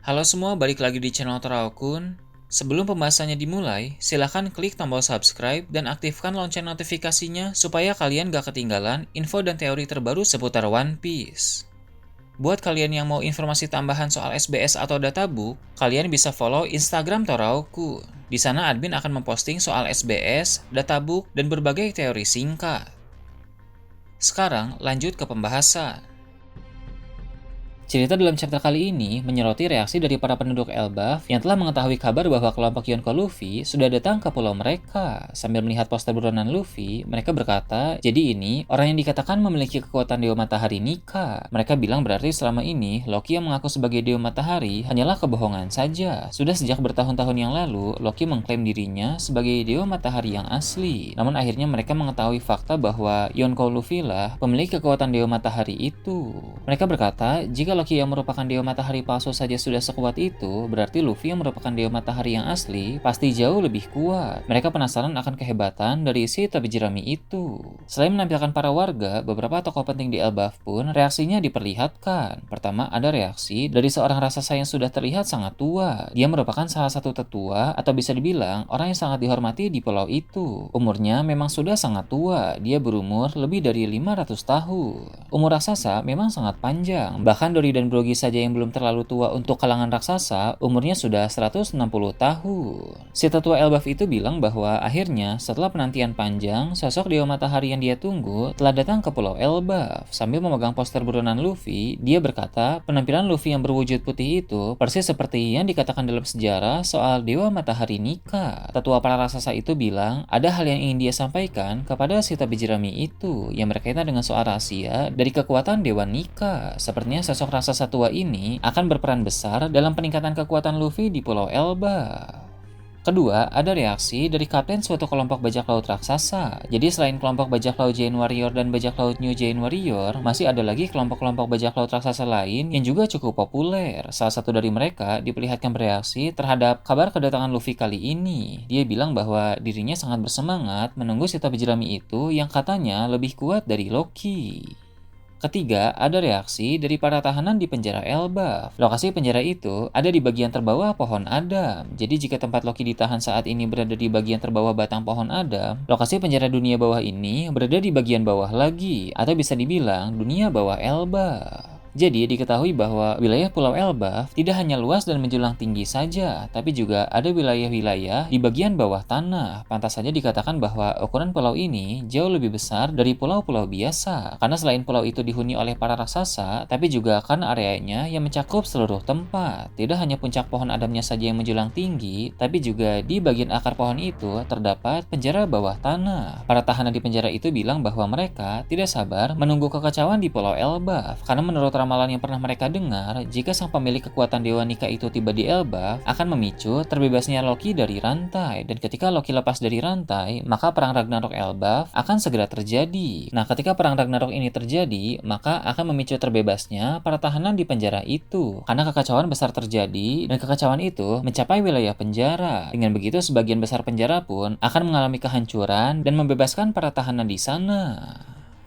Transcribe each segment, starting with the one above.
Halo semua, balik lagi di channel Toraokun. Sebelum pembahasannya dimulai, silahkan klik tombol subscribe dan aktifkan lonceng notifikasinya supaya kalian gak ketinggalan info dan teori terbaru seputar One Piece. Buat kalian yang mau informasi tambahan soal SBS atau databook, kalian bisa follow Instagram Toraokun. Di sana admin akan memposting soal SBS, databook, dan berbagai teori singkat. Sekarang lanjut ke pembahasan. Cerita dalam chapter kali ini menyoroti reaksi dari para penduduk Elbaf yang telah mengetahui kabar bahwa kelompok Yonko Luffy sudah datang ke pulau mereka. Sambil melihat poster buronan Luffy, mereka berkata, jadi ini orang yang dikatakan memiliki kekuatan Dewa Matahari Nika. Mereka bilang berarti selama ini Loki yang mengaku sebagai Dewa Matahari hanyalah kebohongan saja. Sudah sejak bertahun-tahun yang lalu, Loki mengklaim dirinya sebagai Dewa Matahari yang asli. Namun akhirnya mereka mengetahui fakta bahwa Yonko Luffy lah pemilik kekuatan Dewa Matahari itu. Mereka berkata, jika Loki yang merupakan Dewa Matahari palsu saja sudah sekuat itu, berarti Luffy yang merupakan Dewa Matahari yang asli pasti jauh lebih kuat. Mereka penasaran akan kehebatan dari si topi jerami itu. Selain menampilkan para warga, beberapa tokoh penting di Elbaf pun reaksinya diperlihatkan. Pertama, ada reaksi dari seorang raksasa yang sudah terlihat sangat tua. Dia merupakan salah satu tetua atau bisa dibilang orang yang sangat dihormati di pulau itu. Umurnya memang sudah sangat tua, dia berumur lebih dari 500 tahun. Umur raksasa memang sangat panjang, bahkan Dori dan Brogy saja yang belum terlalu tua untuk kalangan raksasa, umurnya sudah 160 tahun. Si tetua Elbaf itu bilang bahwa akhirnya setelah penantian panjang, sosok Dewa Matahari yang dia tunggu telah datang ke pulau Elbaf. Sambil memegang poster buronan Luffy, dia berkata, penampilan Luffy yang berwujud putih itu persis seperti yang dikatakan dalam sejarah soal Dewa Matahari Nika. Tetua para raksasa itu bilang, ada hal yang ingin dia sampaikan kepada si topi jerami itu yang berkaitan dengan soal rahasia dari kekuatan Dewa Nika. Sepertinya sosok raksasa tua ini akan berperan besar dalam peningkatan kekuatan Luffy di Pulau Elba. Kedua, ada reaksi dari kapten suatu kelompok bajak laut raksasa. Jadi selain kelompok bajak laut Giant Warrior dan bajak laut New Giant Warrior, masih ada lagi kelompok-kelompok bajak laut raksasa lain yang juga cukup populer. Salah satu dari mereka diperlihatkan bereaksi terhadap kabar kedatangan Luffy kali ini. Dia bilang bahwa dirinya sangat bersemangat menunggu si topi jerami itu yang katanya lebih kuat dari Loki. Ketiga, ada reaksi dari para tahanan di penjara Elbaf. Lokasi penjara itu ada di bagian terbawah pohon Adam. Jadi jika tempat Loki ditahan saat ini berada di bagian terbawah batang pohon Adam, lokasi penjara dunia bawah ini berada di bagian bawah lagi, atau bisa dibilang dunia bawah Elbaf. Jadi diketahui bahwa wilayah Pulau Elbaf tidak hanya luas dan menjulang tinggi saja, tapi juga ada wilayah-wilayah di bagian bawah tanah. Pantas saja dikatakan bahwa ukuran pulau ini jauh lebih besar dari pulau-pulau biasa. Karena selain pulau itu dihuni oleh para raksasa, tapi juga karena areanya yang mencakup seluruh tempat. Tidak hanya puncak pohon Adamnya saja yang menjulang tinggi, tapi juga di bagian akar pohon itu terdapat penjara bawah tanah. Para tahanan di penjara itu bilang bahwa mereka tidak sabar menunggu kekacauan di Pulau Elbaf, karena menurut ramalan yang pernah mereka dengar, jika sang pemilik kekuatan Dewa Nika itu tiba di Elbaf, akan memicu terbebasnya Loki dari rantai. Dan ketika Loki lepas dari rantai, maka perang Ragnarok Elbaf akan segera terjadi. Nah, ketika perang Ragnarok ini terjadi, maka akan memicu terbebasnya para tahanan di penjara itu. Karena kekacauan besar terjadi, dan kekacauan itu mencapai wilayah penjara. Dengan begitu, sebagian besar penjara pun akan mengalami kehancuran dan membebaskan para tahanan di sana.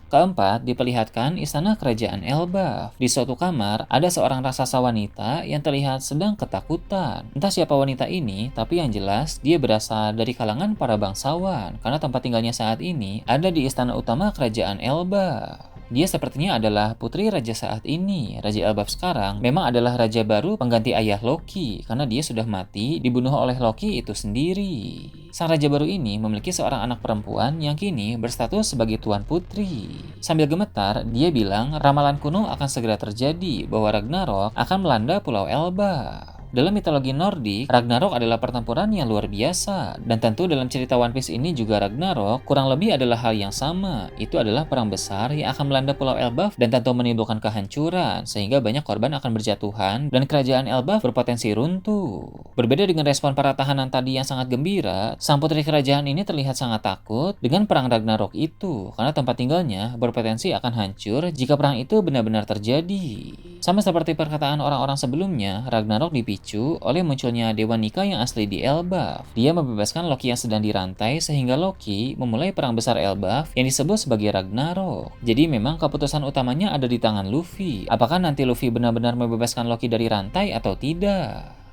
Keempat, diperlihatkan istana kerajaan Elbaf. Di suatu kamar, ada seorang raksasa wanita yang terlihat sedang ketakutan. Entah siapa wanita ini, tapi yang jelas dia berasal dari kalangan para bangsawan, karena tempat tinggalnya saat ini ada di istana utama kerajaan Elbaf. Dia sepertinya adalah putri raja saat ini. Raja Elbaf sekarang memang adalah raja baru pengganti ayah Loki, karena dia sudah mati dibunuh oleh Loki itu sendiri. Sang raja baru ini memiliki seorang anak perempuan yang kini berstatus sebagai tuan putri. Sambil gemetar, dia bilang ramalan kuno akan segera terjadi bahwa Ragnarok akan melanda Pulau Elba. Dalam mitologi Nordik, Ragnarok adalah pertempuran yang luar biasa. Dan tentu dalam cerita One Piece ini juga Ragnarok kurang lebih adalah hal yang sama. Itu adalah perang besar yang akan melanda Pulau Elbaf dan tentu menimbulkan kehancuran, sehingga banyak korban akan berjatuhan dan kerajaan Elbaf berpotensi runtuh. Berbeda dengan respon para tahanan tadi yang sangat gembira, sang putri kerajaan ini terlihat sangat takut dengan perang Ragnarok itu, karena tempat tinggalnya berpotensi akan hancur jika perang itu benar-benar terjadi. Sama seperti perkataan orang-orang sebelumnya, Ragnarok dipicu dipicu oleh munculnya Dewa Nika yang asli di Elbaf. Dia membebaskan Loki yang sedang dirantai sehingga Loki memulai perang besar Elbaf yang disebut sebagai Ragnarok. Jadi memang keputusan utamanya ada di tangan Luffy. Apakah nanti Luffy benar-benar membebaskan Loki dari rantai atau tidak?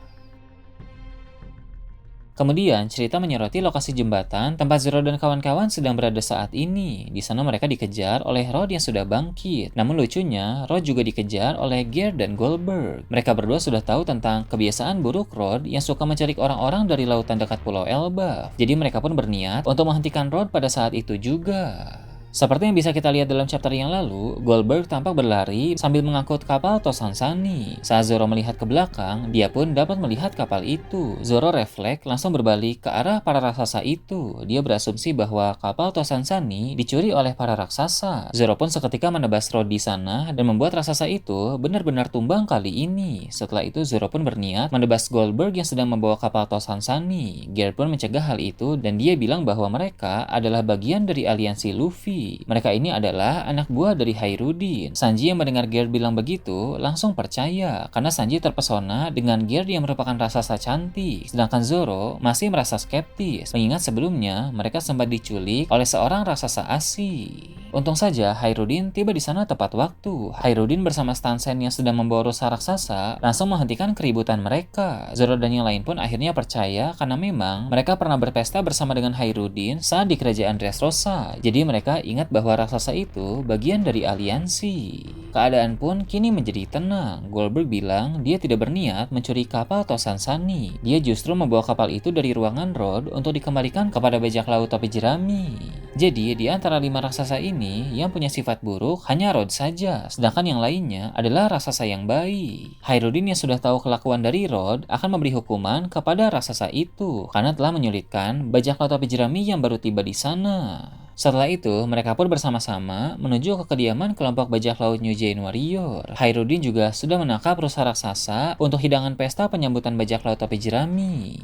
Kemudian, cerita menyoroti lokasi jembatan tempat Zoro dan kawan-kawan sedang berada saat ini. Di sana mereka dikejar oleh Rod yang sudah bangkit. Namun lucunya, Rod juga dikejar oleh Gear dan Goldberg. Mereka berdua sudah tahu tentang kebiasaan buruk Rod yang suka mencari orang-orang dari lautan dekat Pulau Elbaf. Jadi mereka pun berniat untuk menghentikan Rod pada saat itu juga. Seperti yang bisa kita lihat dalam chapter yang lalu, Goldberg tampak berlari sambil mengangkut kapal Tosansani. Saat Zoro melihat ke belakang, dia pun dapat melihat kapal itu. Zoro refleks langsung berbalik ke arah para raksasa itu. Dia berasumsi bahwa kapal Tosansani dicuri oleh para raksasa. Zoro pun seketika menebas Rod di sana dan membuat raksasa itu benar-benar tumbang kali ini. Setelah itu Zoro pun berniat menebas Goldberg yang sedang membawa kapal Tosansani. Gear pun mencegah hal itu dan dia bilang bahwa mereka adalah bagian dari aliansi Luffy. Mereka ini adalah anak buah dari Hairudin. Sanji yang mendengar Gear bilang begitu langsung percaya karena Sanji terpesona dengan Gear yang merupakan raksasa cantik. Sedangkan Zoro masih merasa skeptis mengingat sebelumnya mereka sempat diculik oleh seorang raksasa asli. Untung saja Hairudin tiba di sana tepat waktu. Hairudin bersama Stansen yang sedang membawa rusa raksasa langsung menghentikan keributan mereka. Zoro dan yang lain pun akhirnya percaya karena memang mereka pernah berpesta bersama dengan Hairudin saat di kerajaan Dressrosa. Jadi mereka ingat bahwa raksasa itu bagian dari aliansi. Keadaan pun kini menjadi tenang. Goldberg bilang dia tidak berniat mencuri kapal Tosansani. Dia justru membawa kapal itu dari ruangan Rod untuk dikembalikan kepada bajak laut topi jerami. Jadi di antara 5 raksasa ini yang punya sifat buruk hanya Rod saja, sedangkan yang lainnya adalah raksasa yang baik. Hairudin yang sudah tahu kelakuan dari Rod akan memberi hukuman kepada raksasa itu karena telah menyulitkan bajak laut topi jerami yang baru tiba di sana. Setelah itu, mereka pun bersama-sama menuju ke kediaman kelompok bajak laut New Giant Warrior. Hairudin juga sudah menangkap rusa raksasa untuk hidangan pesta penyambutan bajak laut topi jerami.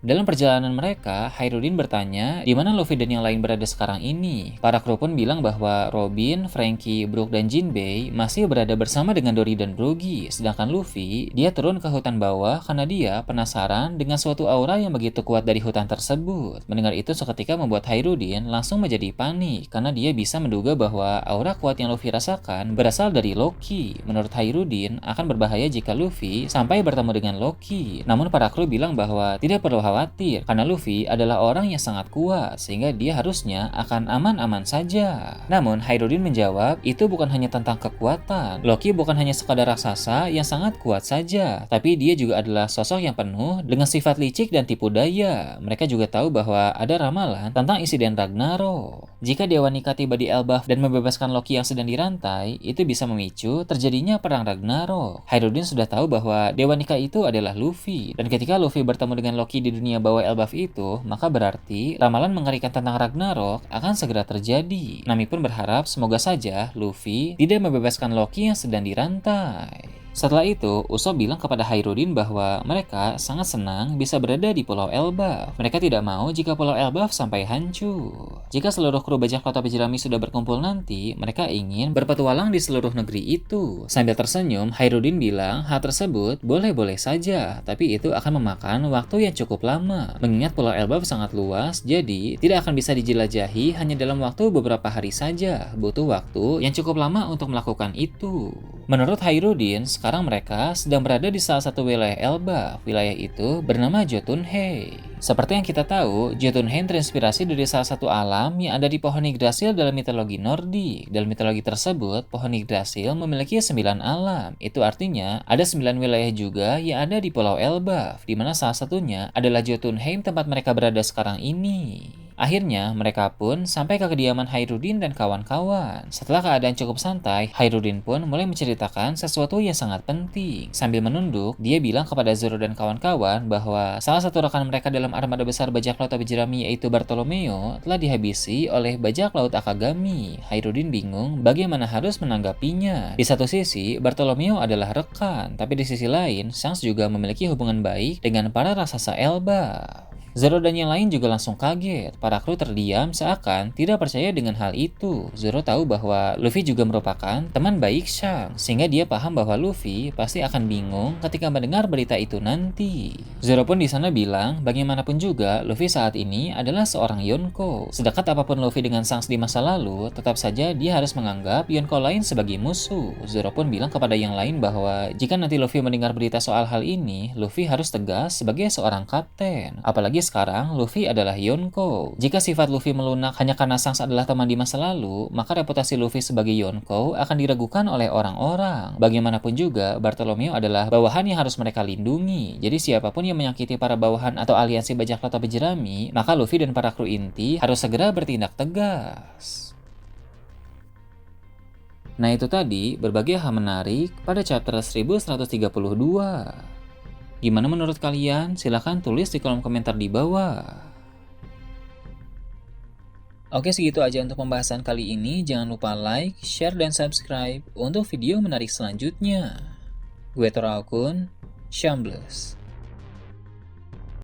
Dalam perjalanan mereka, Hairudin bertanya di mana Luffy dan yang lain berada sekarang ini. Para kru pun bilang bahwa Robin, Franky, Brook, dan Jinbei masih berada bersama dengan Dory dan Brogy. Sedangkan Luffy, dia turun ke hutan bawah karena dia penasaran dengan suatu aura yang begitu kuat dari hutan tersebut. Mendengar itu seketika membuat Hairudin langsung menjadi panik karena dia bisa menduga bahwa aura kuat yang Luffy rasakan berasal dari Loki. Menurut Hairudin, akan berbahaya jika Luffy sampai bertemu dengan Loki. Namun para kru bilang bahwa tidak perlu khawatir karena Luffy adalah orang yang sangat kuat sehingga dia harusnya akan aman-aman saja. Namun Hairudin menjawab itu bukan hanya tentang kekuatan. Loki bukan hanya sekadar raksasa yang sangat kuat saja, tapi dia juga adalah sosok yang penuh dengan sifat licik dan tipu daya. Mereka juga tahu bahwa ada ramalan tentang insiden Ragnarok. Jika Dewa Nika tiba di Elbaf dan membebaskan Loki yang sedang dirantai, itu bisa memicu terjadinya perang Ragnarok. Hairudin sudah tahu bahwa Dewa Nika itu adalah Luffy, dan ketika Luffy bertemu dengan Loki di dunia bawah Elbaf itu, maka berarti ramalan mengerikan tentang Ragnarok akan segera terjadi. Nami pun berharap semoga saja Luffy tidak membebaskan Loki yang sedang dirantai. Setelah itu, Usopp bilang kepada Hairudin bahwa mereka sangat senang bisa berada di Pulau Elbaf. Mereka tidak mau jika Pulau Elbaf sampai hancur. Jika seluruh kru bajak laut topi jerami sudah berkumpul nanti, mereka ingin berpetualang di seluruh negeri itu. Sambil tersenyum, Hairudin bilang hal tersebut boleh-boleh saja, tapi itu akan memakan waktu yang cukup lama. Mengingat Pulau Elbaf sangat luas, jadi tidak akan bisa dijelajahi hanya dalam waktu beberapa hari saja. Butuh waktu yang cukup lama untuk melakukan itu. Menurut Hairudin, sekarang mereka sedang berada di salah satu wilayah Elbaf. Wilayah itu bernama Jotunheim. Seperti yang kita tahu, Jotunheim terinspirasi dari salah satu alam yang ada di pohon Yggdrasil dalam mitologi Nordik. Dalam mitologi tersebut, pohon Yggdrasil memiliki 9 alam. Itu artinya ada 9 wilayah juga yang ada di Pulau Elbaf, di mana salah satunya adalah Jotunheim tempat mereka berada sekarang ini. Akhirnya, mereka pun sampai ke kediaman Hairudin dan kawan-kawan. Setelah keadaan cukup santai, Hairudin pun mulai menceritakan sesuatu yang sangat penting. Sambil menunduk, dia bilang kepada Zoro dan kawan-kawan bahwa salah satu rekan mereka dalam armada besar bajak laut topi jerami yaitu Bartolomeo telah dihabisi oleh bajak laut Akagami. Hairudin bingung bagaimana harus menanggapinya. Di satu sisi, Bartolomeo adalah rekan, tapi di sisi lain, Shanks juga memiliki hubungan baik dengan para raksasa Elbaf. Zoro dan yang lain juga langsung kaget. Para kru terdiam seakan tidak percaya dengan hal itu. Zoro tahu bahwa Luffy juga merupakan teman baik Shanks, sehingga dia paham bahwa Luffy pasti akan bingung ketika mendengar berita itu nanti. Zoro pun di sana bilang, bagaimanapun juga Luffy saat ini adalah seorang Yonko. Sedekat apapun Luffy dengan Shanks di masa lalu, tetap saja dia harus menganggap Yonko lain sebagai musuh. Zoro pun bilang kepada yang lain bahwa jika nanti Luffy mendengar berita soal hal ini, Luffy harus tegas sebagai seorang kapten. Apalagi sekarang Luffy adalah Yonko. Jika sifat Luffy melunak hanya karena Shanks adalah teman di masa lalu, maka reputasi Luffy sebagai Yonko akan diragukan oleh orang-orang. Bagaimanapun juga, Bartolomeo adalah bawahan yang harus mereka lindungi. Jadi siapapun yang menyakiti para bawahan atau aliansi bajak laut topi jerami, maka Luffy dan para kru inti harus segera bertindak tegas. Nah itu tadi berbagai hal menarik pada chapter 1132. Gimana menurut kalian? Silahkan tulis di kolom komentar di bawah. Oke, segitu aja untuk pembahasan kali ini. Jangan lupa like, share, dan subscribe untuk video menarik selanjutnya. Gue Tora Akun, Shambles.